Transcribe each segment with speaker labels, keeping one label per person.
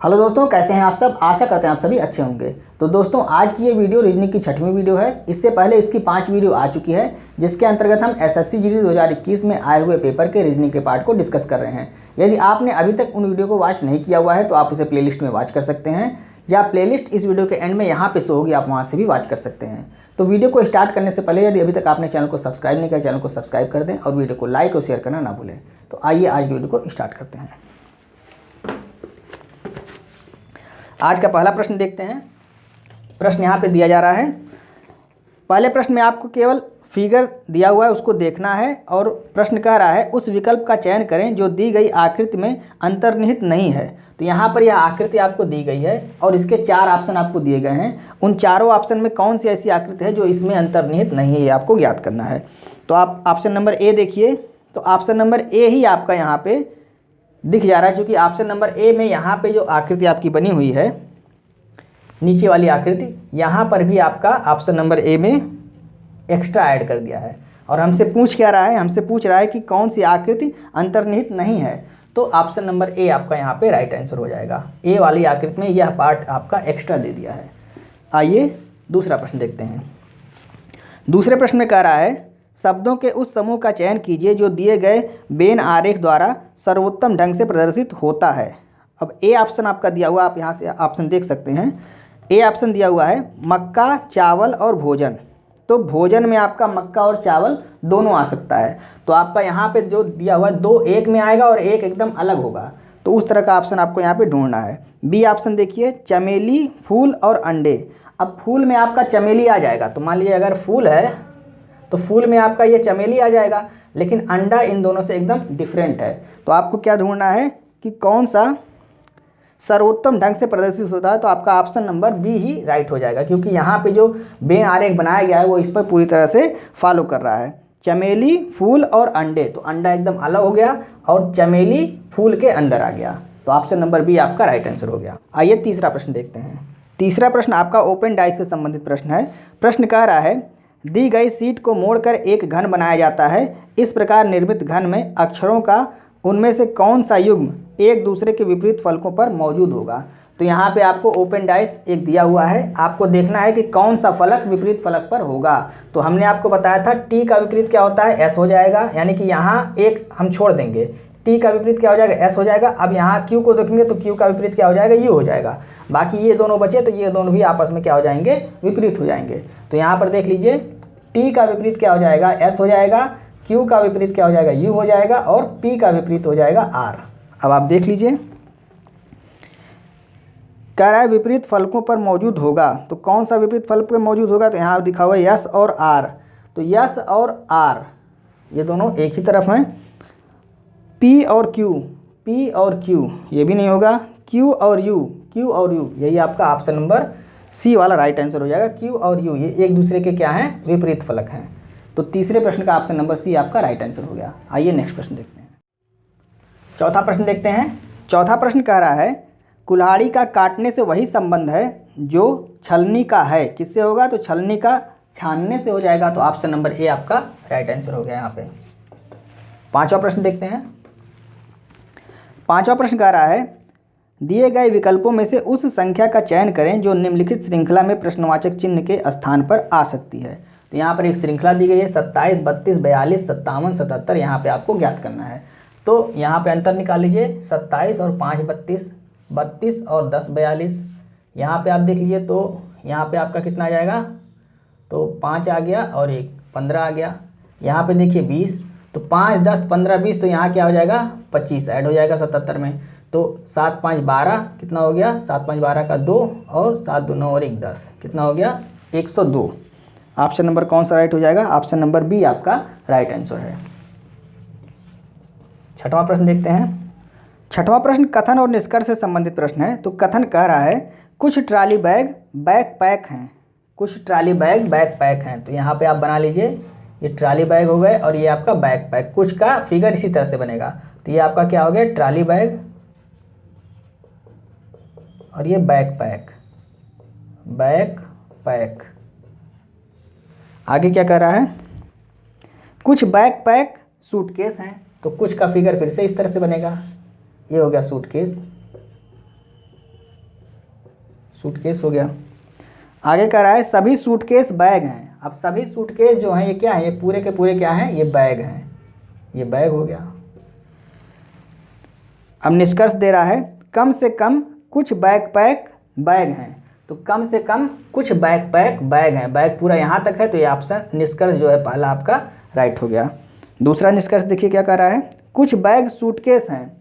Speaker 1: Hello दोस्तों, कैसे हैं आप सब। आशा करते हैं आप सभी अच्छे होंगे। तो दोस्तों, आज की ये वीडियो रीजनिंग की 6वीं वीडियो है। इससे पहले इसकी 5 वीडियो आ चुकी है, जिसके अंतर्गत हम एसएससी जीडी 2021 में आए हुए पेपर के रीजनिंग के पार्ट को डिस्कस कर रहे हैं। यदि आपने अभी तक उन वीडियो को वॉच नहीं किया हुआ है तो आप उसे प्लेलिस्ट में वॉच कर सकते हैं, या प्लेलिस्ट इस वीडियो के एंड में यहाँ पे शो होगी, आप वहाँ से भी वॉच कर सकते हैं। तो वीडियो को स्टार्ट करने से पहले यदि अभी तक आपने चैनल को सब्सक्राइब नहीं किया, चैनल को सब्सक्राइब कर दें और वीडियो को लाइक और शेयर करना ना भूलें। तो आइए आज की वीडियो को स्टार्ट करते हैं। आज का पहला प्रश्न देखते हैं। प्रश्न यहाँ पे दिया जा रहा है। पहले प्रश्न में आपको केवल फिगर दिया हुआ है, उसको देखना है, और प्रश्न कह रहा है उस विकल्प का चयन करें जो दी गई आकृति में अंतर्निहित नहीं है। तो यहाँ पर यह आकृति आपको दी गई है और इसके 4 ऑप्शन आपको दिए गए हैं। उन चारों ऑप्शन में कौन सी ऐसी आकृति है जो इसमें अंतर्निहित नहीं है, ये आपको ज्ञात करना है। तो आप ऑप्शन नंबर ए देखिए। तो ऑप्शन नंबर ए ही आपका यहाँ पे दिख जा रहा है, क्योंकि ऑप्शन नंबर ए में यहाँ पे जो आकृति आपकी बनी हुई है, नीचे वाली आकृति, यहाँ पर भी आपका ऑप्शन नंबर ए में एक्स्ट्रा ऐड कर दिया है। और हमसे पूछ क्या रहा है, हमसे पूछ रहा है कि कौन सी आकृति अंतर्निहित नहीं है। तो ऑप्शन नंबर ए आपका यहाँ पे राइट आंसर हो जाएगा। ए वाली आकृति में यह पार्ट आपका एक्स्ट्रा दे दिया है। आइए दूसरा प्रश्न देखते हैं। दूसरे प्रश्न में कह रहा है शब्दों के उस समूह का चयन कीजिए जो दिए गए वेन आरेख द्वारा सर्वोत्तम ढंग से प्रदर्शित होता है। अब ए ऑप्शन आपका दिया हुआ, आप यहाँ से ऑप्शन देख सकते हैं। ए ऑप्शन दिया हुआ है मक्का, चावल और भोजन। तो भोजन में आपका मक्का और चावल दोनों आ सकता है। तो आपका यहाँ पे जो दिया हुआ है, 2 एक में आएगा और एक एकदम अलग होगा। तो उस तरह का ऑप्शन आपको यहाँ पे ढूंढना है। बी ऑप्शन देखिए, चमेली, फूल और अंडे। अब फूल में आपका चमेली आ जाएगा। तो मान लीजिए अगर फूल है तो फूल में आपका ये चमेली आ जाएगा, लेकिन अंडा इन दोनों से एकदम डिफरेंट है। तो आपको क्या ढूंढना है कि कौन सा सर्वोत्तम ढंग से प्रदर्शित होता है। तो आपका ऑप्शन नंबर बी ही राइट हो जाएगा, क्योंकि यहाँ पे जो वेन आरेख बनाया गया है वो इस पर पूरी तरह से फॉलो कर रहा है। चमेली, फूल और अंडे, तो अंडा एकदम अलग हो गया और चमेली फूल के अंदर आ गया। तो ऑप्शन नंबर बी आपका राइट आंसर हो गया। आइए तीसरा प्रश्न देखते हैं। तीसरा प्रश्न आपका ओपन डाइस से संबंधित प्रश्न है। प्रश्न कह रहा है दी गई शीट को मोड़कर एक घन बनाया जाता है। इस प्रकार निर्मित घन में अक्षरों का उनमें से कौन सा युग्म एक दूसरे के विपरीत फलकों पर मौजूद होगा। तो यहाँ पे आपको ओपन डाइस एक दिया हुआ है, आपको देखना है कि कौन सा फलक विपरीत फलक पर होगा। तो हमने आपको बताया था टी का विपरीत क्या होता है, एस हो जाएगा, यानी कि यहाँ एक हम छोड़ देंगे। टी का विपरीत क्या हो जाएगा, एस हो जाएगा। अब यहाँ क्यू को देखेंगे तो क्यू का विपरीत क्या हो जाएगा, यू हो जाएगा। बाकी ये दोनों बचे तो ये दोनों भी आपस में क्या हो जाएंगे, विपरीत हो जाएंगे। तो यहाँ पर देख लीजिए, टी का विपरीत क्या हो जाएगा, एस हो जाएगा, क्यू का विपरीत क्या हो जाएगा, यू हो जाएगा, और पी का विपरीत हो जाएगा आर। अब आप देख लीजिए, कह रहा है विपरीत फलकों पर मौजूद होगा। तो कौन सा विपरीत फलक पर मौजूद होगा, तो यहाँ दिखा हुआ है यस और आर। तो यस और आर ये दोनों एक ही तरफ हैं। पी और क्यू ये भी नहीं होगा। क्यू और यू यही आपका ऑप्शन नंबर सी वाला राइट आंसर हो जाएगा। क्यू और यू ये एक दूसरे के क्या हैं, विपरीत फलक हैं। तो तीसरे प्रश्न का ऑप्शन नंबर सी आपका राइट आंसर हो गया। आइए नेक्स्ट प्रश्न देखते हैं। चौथा प्रश्न देखते हैं। चौथा प्रश्न कह रहा है कुल्हाड़ी का काटने से वही संबंध है जो छलनी का है। किससे होगा, तो छलनी का छानने से हो जाएगा। तो ऑप्शन नंबर ए आपका राइट आंसर हो गया यहाँ पे। पांचवा प्रश्न देखते हैं। पांचवा प्रश्न कह रहा है दिए गए विकल्पों में से उस संख्या का चयन करें जो निम्नलिखित श्रृंखला में प्रश्नवाचक चिन्ह के स्थान पर आ सकती है। तो यहाँ पर एक श्रृंखला दी गई है 27, 32, 42, 57, 77। यहाँ पे आपको ज्ञात करना है। तो यहाँ पे अंतर निकाल लीजिए, 27 और 5 32, 32 और 10 42। यहाँ पे आप देख लीजिए तो यहाँ पे आपका कितना आ जाएगा, तो 5 आ गया और 1 15 आ गया। यहाँ पे देखिए 20, तो 5 10 15 20, तो यहाँ क्या हो जाएगा, 25 ऐड हो जाएगा 77 में। तो 7 5 12 कितना हो गया, 7 5 12 का 2 और 7 2 9 और 1 10, कितना हो गया, 102। ऑप्शन नंबर कौन सा राइट हो जाएगा, ऑप्शन नंबर बी आपका राइट आंसर है। छठवां प्रश्न देखते हैं। छठवां प्रश्न कथन और निष्कर्ष से संबंधित प्रश्न है। तो कथन कह रहा है कुछ ट्रॉली बैग बैकपैक हैं। कुछ ट्रॉली बैग बैकपैक हैं। तो यहाँ पे आप बना लीजिए, ये ट्रॉली बैग हो गए और ये आपका बैकपैक। कुछ का फिगर इसी तरह से बनेगा। तो ये आपका क्या हो गया, ट्रॉली बैग और ये बैकपैक। बैकपैक आगे क्या कह रहा है, कुछ बैकपैक सूटकेस हैं। तो कुछ का फिगर फिर से इस तरह से बनेगा, ये हो गया सूटकेस। सूटकेस हो गया। आगे कह रहा है सभी सूटकेस बैग हैं। अब सभी सूटकेस जो हैं ये क्या है, ये पूरे के पूरे क्या हैं, ये बैग हैं, ये बैग हो गया। अब निष्कर्ष दे रहा है कम से कम कुछ बैकपैक बैग हैं, तो कम से कम कुछ बैकपैक बैग हैं, बैग पूरा यहाँ तक है, तो ये ऑप्शन निष्कर्ष जो है पहला आपका राइट हो गया। दूसरा निष्कर्ष देखिए क्या कह रहा है, कुछ बैग सूटकेस हैं,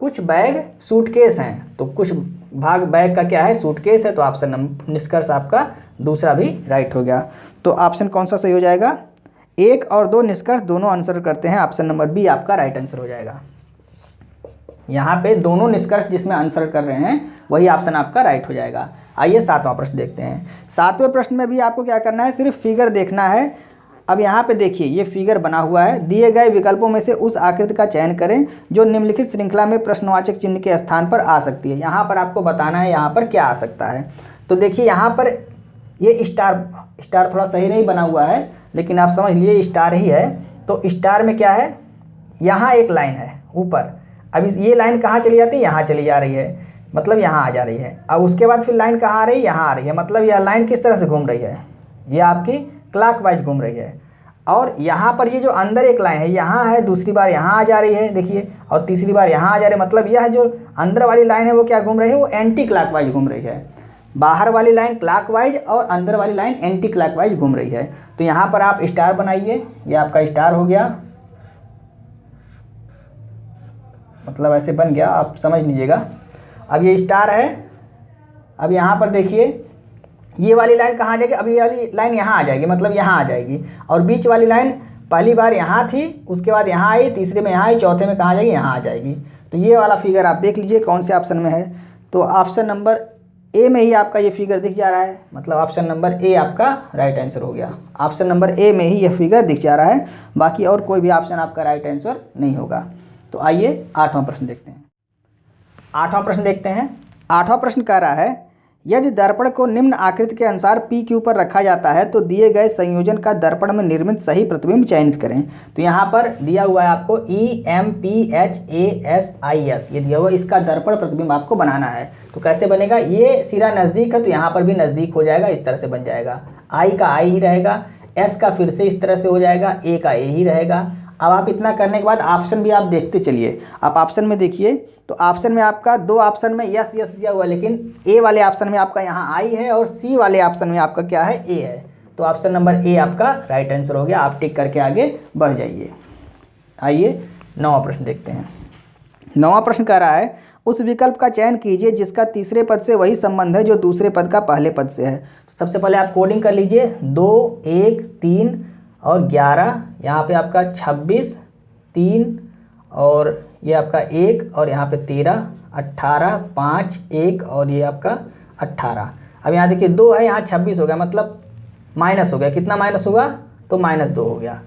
Speaker 1: कुछ बैग सूटकेस हैं, तो कुछ भाग बैग का क्या है, सूटकेस है, तो ऑप्शन निष्कर्ष आपका दूसरा भी राइट हो गया। तो ऑप्शन कौन सा सही हो जाएगा, 1 और 2 निष्कर्ष दोनों आंसर करते हैं, ऑप्शन नंबर बी आपका राइट आंसर हो जाएगा। यहाँ पे दोनों निष्कर्ष जिसमें आंसर कर रहे हैं वही ऑप्शन आपका राइट हो जाएगा। आइए 7वां प्रश्न देखते हैं। 7वें प्रश्न में भी आपको क्या करना है, सिर्फ फिगर देखना है। अब यहाँ पे देखिए ये फिगर बना हुआ है, दिए गए विकल्पों में से उस आकृति का चयन करें जो निम्नलिखित श्रृंखला में प्रश्नवाचक चिन्ह के स्थान पर आ सकती है। यहाँ पर आपको बताना है यहाँ पर क्या आ सकता है। तो देखिए यहाँ पर ये स्टार थोड़ा सही नहीं बना हुआ है, लेकिन आप समझ लिए स्टार ही है। तो स्टार में क्या है, यहाँ एक लाइन है ऊपर, अब ये लाइन कहाँ चली जाती है, यहाँ चली जा रही है, मतलब यहाँ आ जा रही है। अब उसके बाद फिर लाइन कहाँ आ रही है, यहाँ आ रही है, मतलब यह लाइन किस तरह से घूम रही है, ये आपकी क्लॉकवाइज घूम रही है। और यहाँ पर ये जो अंदर एक लाइन है यहाँ है, दूसरी बार यहाँ आ जा रही है देखिए, और तीसरी बार यहाँ आ जा रही है, मतलब यह जो अंदर वाली लाइन है वो क्या घूम रही है, वो एंटी क्लॉकवाइज घूम रही है। बाहर वाली लाइन क्लॉकवाइज और अंदर वाली लाइन एंटी क्लॉकवाइज घूम रही है। तो यहाँ पर आप स्टार बनाइए, ये आपका स्टार हो गया, मतलब ऐसे बन गया, आप समझ लीजिएगा। अब ये स्टार है। अब यहाँ पर देखिए ये वाली लाइन कहाँ आ जाएगी, अब ये वाली लाइन यहाँ आ जाएगी, मतलब यहाँ आ जाएगी, और बीच वाली लाइन पहली बार यहाँ थी, उसके बाद यहाँ आई, तीसरे में यहाँ आई, चौथे में कहाँ आ जाएगी, यहाँ आ जाएगी। तो ये वाला फिगर आप देख लीजिए कौन से ऑप्शन में है। तो ऑप्शन नंबर ए में ही आपका ये फिगर दिख जा रहा है, मतलब ऑप्शन नंबर ए आपका राइट आंसर हो गया। ऑप्शन नंबर ए में ही यह फिगर दिख जा रहा है, बाकी और कोई भी ऑप्शन आपका राइट आंसर नहीं होगा। तो आइए 8वां प्रश्न देखते हैं। 8वां प्रश्न देखते हैं। 8वां प्रश्न कह रहा है यदि दर्पण को निम्न आकृति के अनुसार पी क्यू पर रखा जाता है तो दिए गए संयोजन का दर्पण में निर्मित सही प्रतिबिंब चयनित करें। तो यहाँ पर दिया हुआ है आपको EMPHASIS, ये दिया हुआ, इसका दर्पण प्रतिबिंब आपको बनाना है। तो कैसे बनेगा, ये सिरा नज़दीक है तो यहाँ पर भी नज़दीक हो जाएगा, इस तरह से बन जाएगा। आई का आई ही रहेगा, एस का फिर से इस तरह से हो जाएगा, ए का ए ही रहेगा। अब आप इतना करने के बाद ऑप्शन भी आप देखते चलिए। आप ऑप्शन में देखिए तो ऑप्शन में आपका 2 ऑप्शन में यस यस दिया हुआ है, लेकिन ए वाले ऑप्शन में आपका यहाँ आई है और सी वाले ऑप्शन में आपका क्या है, ए है। तो ऑप्शन नंबर ए आपका राइट आंसर हो गया। आप टिक करके आगे बढ़ जाइए। आइए 9वां प्रश्न देखते हैं। 9वां प्रश्न कह रहा है उस विकल्प का चयन कीजिए जिसका तीसरे पद से वही संबंध है जो दूसरे पद का पहले पद से है। तो सबसे पहले आप कोडिंग कर लीजिए, 2, 1, 3 और 11, यहाँ पे आपका 26, 3 और ये आपका 1 और यहाँ पे 13, 18, 5, 1 और ये आपका 18। अब यहाँ देखिए 2 है, यहाँ 26 हो गया, मतलब माइनस हो गया। कितना माइनस होगा, तो -2 हो गया।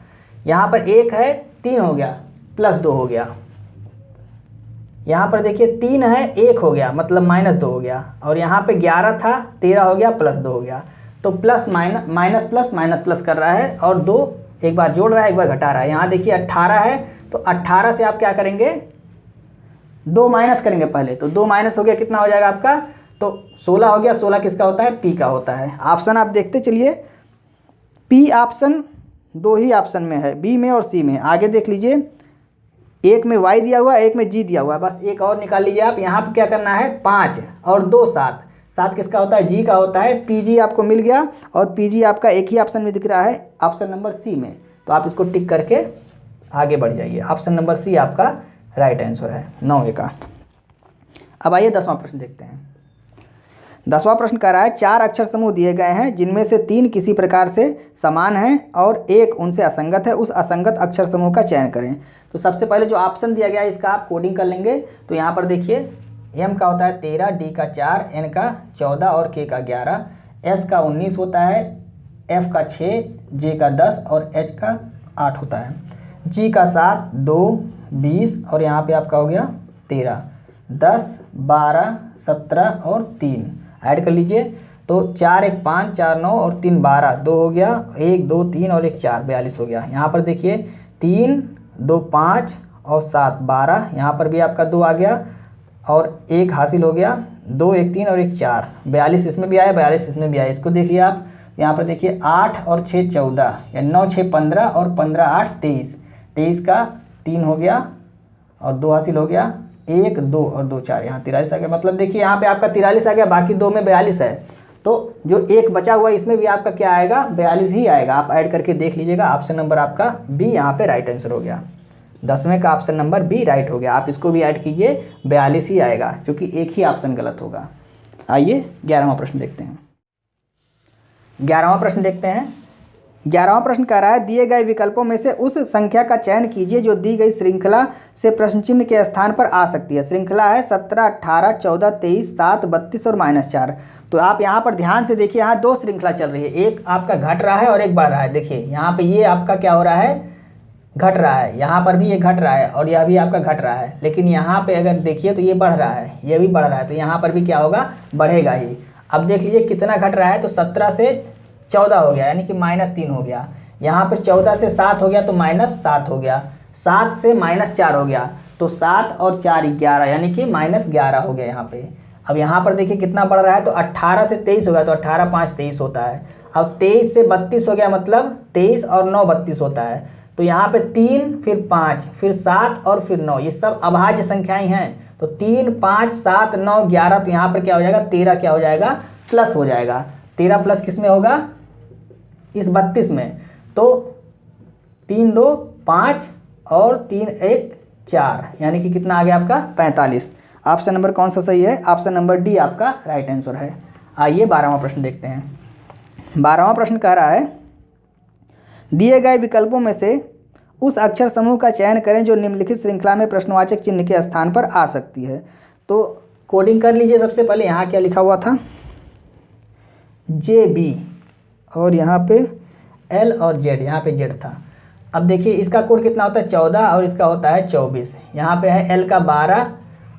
Speaker 1: यहाँ पर 1 है, 3 हो गया, +2 हो गया। यहाँ पर देखिए 3 है, 1 हो गया, मतलब -2 हो गया। और यहाँ पे 11 था, 13 हो गया, +2 हो गया। तो plus minus plus minus plus कर रहा है, और 2 एक बार जोड़ रहा है, एक बार घटा रहा है। यहाँ देखिए 18 है, तो 18 से आप क्या करेंगे, 2 माइनस करेंगे पहले। तो 2 माइनस हो गया, कितना हो जाएगा आपका, तो 16 हो गया। 16 किसका होता है, पी का होता है। ऑप्शन आप देखते चलिए, पी ऑप्शन 2 ही ऑप्शन में है, बी में और सी में। आगे देख लीजिए, एक में वाई दिया हुआ है, एक में जी दिया हुआ है, बस एक और निकाल लीजिए आप। यहाँ पर क्या करना है, 5 और 2 7, 7 किसका होता है, जी का होता है। पीजी आपको मिल गया, और पीजी आपका एक ही ऑप्शन में दिख रहा है, ऑप्शन नंबर सी में। तो आप इसको टिक करके आगे बढ़ जाइए। ऑप्शन नंबर सी आपका राइट आंसर है 9 का। अब आइए 10वां प्रश्न देखते हैं। 10वां प्रश्न कह रहा है 4 अक्षर समूह दिए गए हैं जिनमें से 3 किसी प्रकार से समान हैं और 1 उनसे असंगत है। उस असंगत अक्षर समूह का चयन करें। तो सबसे पहले जो ऑप्शन दिया गया है इसका आप कोडिंग कर लेंगे। तो यहाँ पर देखिए, एम का होता है 13, डी का 4, एन का 14 और के का 11, एस का 19 होता है, एफ का 6, जे का 10 और एच का 8 होता है, जी का 7, 2, 20 और यहाँ पे आपका हो गया 13, 10, 12, 17 और 3 ऐड कर लीजिए। तो 4 1 5, 4 9 और 3 12, 2 हो गया, 1 2 3 और 1 4, 42 हो गया। यहाँ पर देखिए 3 2 5 और 7 12, यहाँ पर भी आपका 2 आ गया, और 1 हासिल हो गया, 2 1 3 और 1 4, 42 इसमें भी आया, 42 इसमें भी आया। इसको देखिए आप यहाँ पर देखिए 8 और 6 14 या 9 6 15 और 15 8 23, 23 का 3 हो गया और 2 हासिल हो गया, 1 2 और 2 4, यहाँ 43 आ गया। मतलब देखिए यहाँ पे आपका 43 आ गया, बाकी 2 में 42 है, तो जो 1 बचा हुआ है इसमें भी आपका क्या आएगा, 42 ही आएगा। आप ऐड करके देख लीजिएगा। ऑप्शन नंबर आपका बी यहाँ पे राइट आंसर हो गया। 10वें का ऑप्शन नंबर बी राइट हो गया। आप इसको भी ऐड कीजिए, 42 ही आएगा, क्योंकि एक ही ऑप्शन गलत होगा। आइए 11वां प्रश्न देखते हैं। 11वां प्रश्न देखते हैं। 11वां प्रश्न कह रहा है, दिए गए विकल्पों में से उस संख्या का चयन कीजिए जो दी गई श्रृंखला से प्रश्न चिन्ह के स्थान पर आ सकती है। श्रृंखला है 17 18 14 23 7 32 और -4। तो आप यहाँ पर ध्यान से देखिए, यहाँ 2 श्रृंखला चल रही है, एक आपका घट रहा है और एक बढ़ रहा है। देखिए यहाँ पे ये आपका क्या हो रहा है, घट रहा है, यहाँ पर भी ये घट रहा है और यह भी आपका घट रहा है। लेकिन यहाँ पे अगर देखिए तो ये बढ़ रहा है, ये भी बढ़ रहा है, तो यहाँ पर भी क्या होगा, बढ़ेगा ही। अब देख लीजिए कितना घट रहा है, तो 17 से 14 हो गया, यानी कि -3 हो गया। यहाँ पर 14 से 7 हो गया तो -7 हो गया। 7 से -4 हो गया, तो 7 और 4 11, यानी कि -11 हो गया यहाँ पे। अब यहाँ पर देखिए कितना बढ़ रहा है, तो 18 से 23 हो गया, तो 18 5 23 होता है। अब 23 से 32 हो गया, मतलब 23 और 9 32 होता है। तो यहाँ पे 3 फिर 5 फिर 7 और फिर 9, ये सब अभाज्य संख्याएं हैं। तो 3 5 7 9 11, तो यहाँ पर क्या हो जाएगा, 13 क्या हो जाएगा, प्लस हो जाएगा। 13 प्लस किस में होगा, इस 32 में। तो 3 2 5 और 3 1 4, यानी कि कितना आ गया आपका, 45। ऑप्शन नंबर कौन सा सही है, ऑप्शन नंबर डी आपका राइट आंसर है। आइए 12वां प्रश्न देखते हैं। 12वां प्रश्न कह रहा है, दिए गए विकल्पों में से उस अक्षर समूह का चयन करें जो निम्नलिखित श्रृंखला में प्रश्नवाचक चिन्ह के स्थान पर आ सकती है। तो कोडिंग कर लीजिए। सबसे पहले यहाँ क्या लिखा हुआ था, JB, और यहाँ पे L और Z, यहाँ पे Z था। अब देखिए इसका कोड कितना होता है, 14, और इसका होता है 24। यहाँ पे है L का 12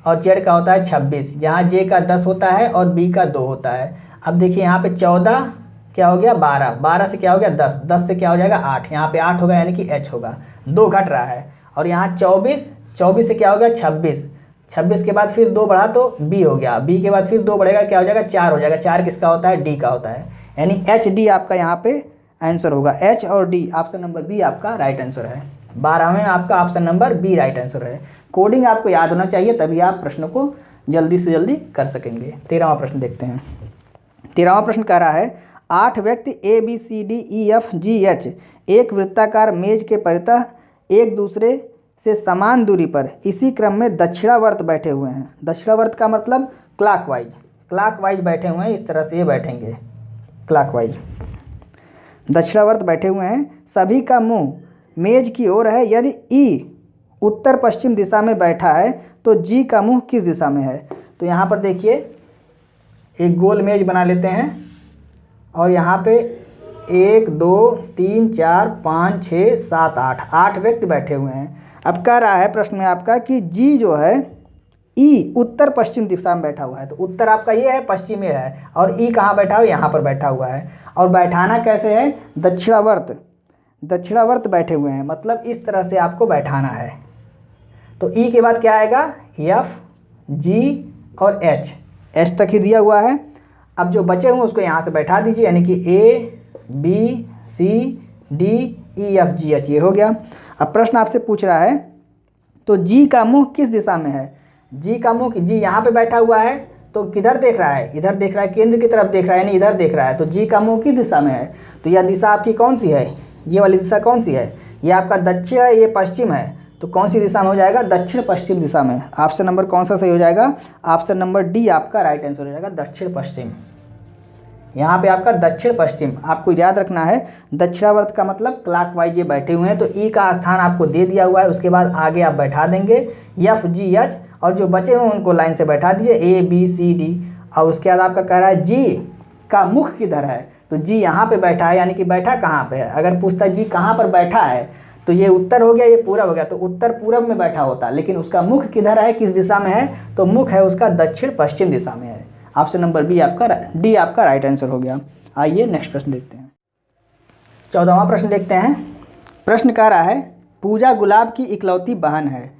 Speaker 1: और Z का होता है 26। यहाँ J का 10 होता है और B का 2 होता है। अब देखिए यहाँ पे 14 क्या हो गया, 12, 12 से क्या हो गया 10, 10 से क्या हो जाएगा 8, यहाँ पे 8 होगा, यानी कि H होगा। 2 घट रहा है, और यहाँ 24, 24 से क्या हो गया 26, 26 के बाद फिर 2 बढ़ा तो B हो गया, B के बाद फिर 2 बढ़ेगा, क्या हो जाएगा 4 हो जाएगा। 4 किसका होता है, D का होता है, यानी HD आपका यहाँ पे आंसर होगा। H और D, ऑप्शन नंबर बी आपका राइट आंसर है। 12वें आपका option number B right answer है। कोडिंग आपको याद होना चाहिए, तभी आप प्रश्नों को जल्दी से जल्दी कर सकेंगे। 13वां प्रश्न देखते हैं। 13वां प्रश्न कह रहा है, 8 व्यक्ति ABCDEFGH एक वृत्ताकार मेज के परितः एक दूसरे से समान दूरी पर इसी क्रम में दक्षिणावर्त बैठे हुए हैं। दक्षिणावर्त का मतलब क्लॉकवाइज बैठे हुए हैं, इस तरह से ये बैठेंगे क्लॉकवाइज, दक्षिणावर्त बैठे हुए हैं। सभी का मुंह मेज की ओर है। यदि E उत्तर पश्चिम दिशा में बैठा है तो G का मुंह किस दिशा में है। तो यहाँ पर देखिए एक गोल मेज बना लेते हैं, और यहाँ पे 1 2 3 4 5 6 7 8 व्यक्ति बैठे हुए हैं। अब कह रहा है प्रश्न में आपका कि G जो है, E उत्तर पश्चिम दिशा में बैठा हुआ है। तो उत्तर आपका ये है, पश्चिम ये है, और E कहाँ बैठा हुआ है, यहाँ पर बैठा हुआ है। और बैठाना कैसे है, दक्षिणावर्त बैठे हुए हैं, मतलब इस तरह से आपको बैठाना है। तो E के बाद क्या आएगा, F G और H तक ही दिया हुआ है। अब जो बचे हुए उसको यहाँ से बैठा दीजिए, यानी कि A B C D E F G H, ये हो गया। अब प्रश्न आपसे पूछ रहा है, तो G का मुंह किस दिशा में है। G का मुंह, G यहाँ पे बैठा हुआ है, तो किधर देख रहा है, इधर देख रहा है, केंद्र की तरफ देख रहा है, यानी इधर देख रहा है। तो G का मुंह किस दिशा में है, तो यह दिशा आपकी कौन सी है, ये वाली दिशा कौन सी है, ये आपका दक्षिण है, ये पश्चिम है। तो कौन सी दिशा में हो जाएगा, दक्षिण पश्चिम दिशा में। ऑप्शन नंबर कौन सा सही हो जाएगा, ऑप्शन नंबर डी आपका राइट आंसर हो जाएगा, दक्षिण पश्चिम। यहाँ पे आपका दक्षिण पश्चिम आपको याद रखना है। दक्षिणावर्त का मतलब क्लॉकवाइज ये बैठे हुए हैं, तो ई का स्थान आपको दे दिया हुआ है। उसके बाद आगे आप बैठा देंगे F G H, और जो बचे हुए उनको लाइन से बैठा दीजिए A B C D। और उसके बाद आपका कह रहा है G का मुख किधर है, तो G यहाँ पे बैठा है, यानी कि बैठा कहाँ पे है। अगर पूछता G कहाँ पर बैठा है, तो ये उत्तर हो गया, ये पूरब हो गया, तो उत्तर पूरब में बैठा होता, लेकिन उसका मुख किधर है, किस दिशा में है, तो मुख है उसका दक्षिण पश्चिम दिशा में है। ऑप्शन नंबर बी आपका, डी आपका राइट आंसर हो गया। आइए नेक्स्ट प्रश्न देखते हैं। 14वां प्रश्न देखते हैं। प्रश्न कह रहा है, पूजा गुलाब की इकलौती बहन है,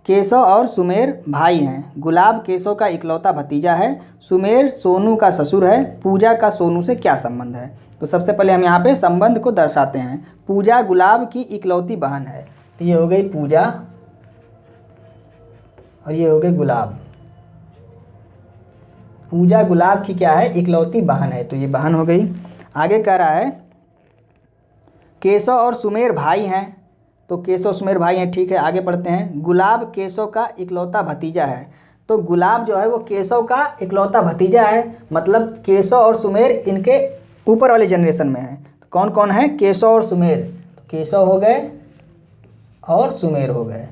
Speaker 1: केशव और सुमेर भाई हैं। गुलाब केशव का इकलौता भतीजा है। सुमेर सोनू का ससुर है। पूजा का सोनू से क्या संबंध है? तो सबसे पहले हम यहाँ पे संबंध को दर्शाते हैं। पूजा गुलाब की इकलौती बहन है, तो ये हो गई पूजा और ये हो गई गुलाब। पूजा गुलाब की क्या है? इकलौती बहन है, तो ये बहन हो गई। आगे कह रहा है केशव और सुमेर भाई हैं, तो केशव सुमेर भाई हैं, ठीक है। आगे पढ़ते हैं। गुलाब केशव का इकलौता भतीजा है, तो गुलाब जो है वो केशव का इकलौता भतीजा है, मतलब केशव और सुमेर इनके ऊपर वाले जनरेशन में है। तो कौन कौन है? केशव और सुमेर। तो केशव हो गए और सुमेर हो गए।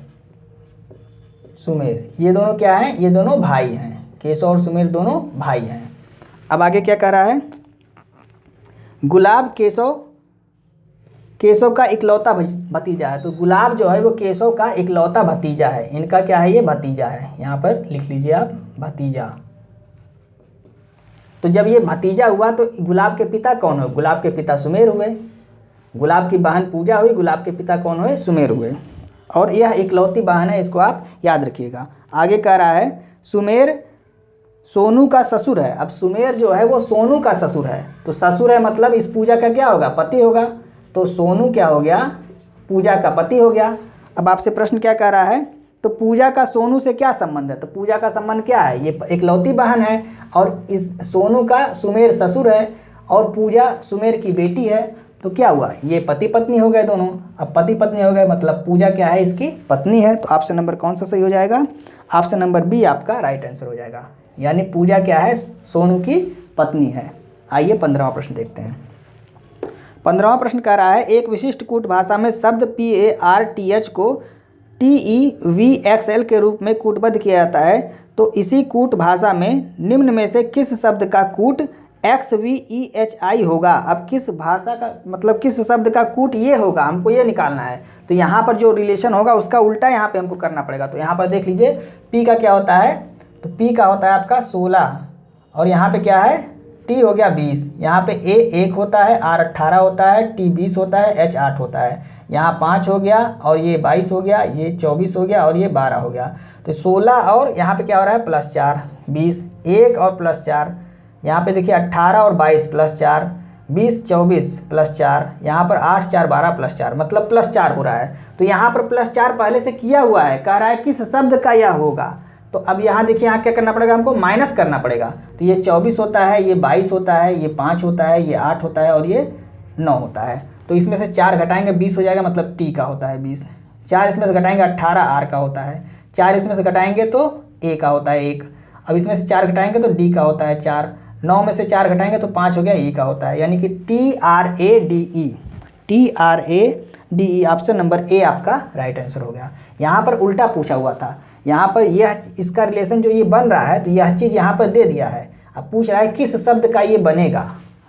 Speaker 1: सुमेर ये दोनों क्या हैं? ये दोनों भाई हैं। केशव और सुमेर दोनों भाई हैं। अब आगे क्या कह रहा है? गुलाब केशव का इकलौता भतीजा है, तो गुलाब जो है वो केशव का इकलौता भतीजा है। इनका क्या है? ये भतीजा है। यहाँ पर लिख लीजिए आप भतीजा। तो जब ये भतीजा हुआ तो गुलाब के पिता कौन हुए? गुलाब के पिता सुमेर हुए। गुलाब की बहन पूजा हुई, गुलाब के पिता कौन हुए? सुमेर हुए। और यह इकलौती बहन है, इसको आप याद रखिएगा। आगे कह रहा है सुमेर सोनू का ससुर है। अब सुमेर जो है वो सोनू का ससुर है, तो ससुर है मतलब इस पूजा का क्या होगा? पति होगा। तो सोनू क्या हो गया? पूजा का पति हो गया। अब आपसे प्रश्न क्या कह रहा है? तो पूजा का सोनू से क्या संबंध है? तो पूजा का संबंध क्या है? ये इकलौती बहन है और इस सोनू का सुमेर ससुर है और पूजा सुमेर की बेटी है, तो क्या हुआ? ये पति पत्नी हो गए दोनों। अब पति पत्नी हो गए मतलब पूजा क्या है? इसकी पत्नी है। तो ऑप्शन नंबर कौन सा सही हो जाएगा? ऑप्शन नंबर बी आपका राइट आंसर हो जाएगा, यानी पूजा क्या है? सोनू की पत्नी है। आइए 15वां प्रश्न देखते हैं। 15वां प्रश्न कह रहा है एक विशिष्ट कूट भाषा में शब्द PARTH को TEVXL के रूप में कूटबद्ध किया जाता है, तो इसी कूट भाषा में निम्न में से किस शब्द का कूट XVEHI होगा? अब किस भाषा का मतलब किस शब्द का कूट ये होगा, हमको ये निकालना है। तो यहाँ पर जो रिलेशन होगा उसका उल्टा यहाँ पे हमको करना पड़ेगा। तो यहाँ पर देख लीजिए P का क्या होता है? तो P का होता है आपका 16 और यहाँ पे क्या है? T हो गया 20। यहाँ पे A 1 होता है, R 18 होता है, T 20 होता है, H 8 होता है। यहाँ 5 हो गया और ये 22 हो गया, ये 24 हो गया और ये 12 हो गया। तो 16 और यहाँ पे क्या हो रहा है? +4 20, 1 और +4, यहाँ पे देखिए 18 और 22 +4, 20 24 +4, यहाँ पर 8 4 12 +4, मतलब +4 हो रहा है। तो यहाँ पर +4 पहले से किया हुआ है, कह रहा है किस शब्द का यह होगा। तो अब यहाँ देखिए यहाँ क्या करना पड़ेगा? हमको माइनस करना पड़ेगा। तो ये 24 होता है, ये 22 होता है, ये 5 होता है, ये 8 होता है और ये 9 होता है। तो इसमें से 4 घटाएंगे 20 हो जाएगा, मतलब T का होता है 20। 4 इसमें से घटाएंगे 18 R का होता है। 4 इसमें से घटाएंगे तो A का होता है 1। अब इसमें से 4 घटाएंगे तो D का होता है 4। 9 में से 4 घटाएंगे तो 5 हो गया, E का होता है, यानी कि TRADE। TRADE option number A आपका राइट आंसर हो गया। यहाँ पर उल्टा पूछा हुआ था, यहाँ पर यह इसका रिलेशन जो ये बन रहा है तो यह चीज़ यहाँ पर दे दिया है। अब पूछ रहा है किस शब्द का ये बनेगा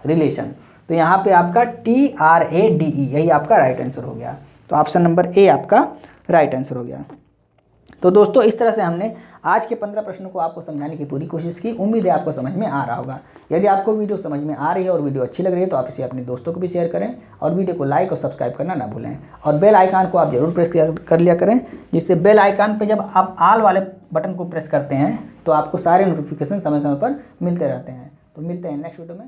Speaker 1: रिलेशन, तो यहाँ पे आपका TRADE यही आपका राइट आंसर हो गया। तो ऑप्शन नंबर A आपका राइट आंसर हो गया। तो दोस्तों इस तरह से हमने आज के 15 प्रश्नों को आपको समझाने की पूरी कोशिश की। उम्मीद है आपको समझ में आ रहा होगा। यदि आपको वीडियो समझ में आ रही है और वीडियो अच्छी लग रही है तो आप इसे अपने दोस्तों को भी शेयर करें और वीडियो को लाइक और सब्सक्राइब करना ना भूलें। और बेल आइकन को आप जरूर प्रेस कर लिया करें, जिससे बेल आइकन पर जब आप ऑल वाले बटन को प्रेस करते हैं तो आपको सारे नोटिफिकेशन समय समय पर मिलते रहते हैं। तो मिलते हैं नेक्स्ट वीडियो में।